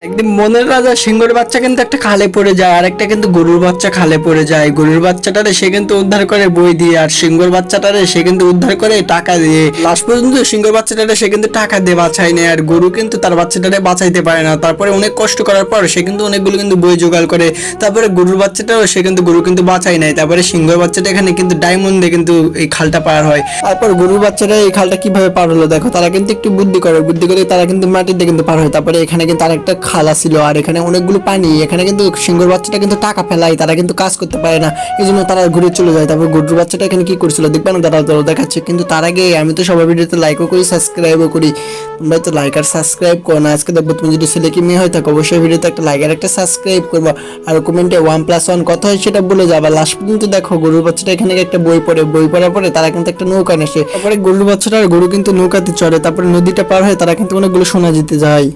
একদিন মনের রাজা সিংহের বাচ্চা কিন্তু একটা খালে পড়ে যায়, আর একটা কিন্তু গরুর বাচ্চা খালে পড়ে যায়। গরুর বাচ্চাটারে সে কিন্তু উদ্ধার করে বই দিয়ে, আর সিংহের বাচ্চাটারে সে কিন্তু উদ্ধার করে টাকা দিয়ে। লাস্ট পর্যন্ত সিংহের বাচ্চাটারে সে কিন্তু টাকা দিয়ে বাঁচায় নেয়, আর গরু কিন্তু তার বাচ্চাটারে বাঁচাইতে পারে না। তারপরে অনেক কষ্ট করার পর সে কিন্তু অনেকগুলো কিন্তু বই জোগাড় করে। তারপরে গরুর বাচ্চাটাও সে কিন্তু গরু কিন্তু বাঁচাই নেয়। তারপরে সিংহের বাচ্চাটা এখানে কিন্তু ডায়মন্ড দিয়ে কিন্তু এই খালটা পার হয়। তারপর গরুর বাচ্চাটা এই খালটা কিভাবে পার হলো দেখো, তারা কিন্তু একটু বুদ্ধি করে তারা কিন্তু মাটিতে কিন্তু পার হয়। তারপরে এখানে কিন্তু আরেকটা খালা ছিল, আর এখানে অনেকগুলো পানি। এখানে কিন্তু সিংহের বাচ্চাটা কিন্তু টাকা ফেলায়, তারা কিন্তু কাজ করতে পারে না, এই জন্য তারা ঘুরে চলে যায়। তারপর গরুর বাচ্চাটা এখানে কি করছিল দেখবে না, তারা দেখাচ্ছে। কিন্তু তার আগে আমি তো সবার ভিডিওতে লাইকও করি, সাবস্ক্রাইবও করি। তোমরা তো লাইক আর সাবস্ক্রাইব করো না। আজকে দেখবো তুমি যদি ছেলে কি মেয়ে হয়ে থাকো, অবশ্যই ভিডিওতে একটা লাইক আর একটা সাবস্ক্রাইব করবা, আর কমেন্টে 1+1 কত হয় সেটা বলে যাবা। লাস্ট পর্যন্ত দেখো গরুর বাচ্চাটা এখানে একটা বই পড়ে, বই পড়ার পরে তারা কিন্তু একটা নৌকা নেসে। তারপরে গরুর বাচ্চাটা আর গরু কিন্তু নৌকাতে চড়ে, তারপরে নদীটা পার হয়ে তারা কিন্তু অনেকগুলো সোনা জিতে যায়।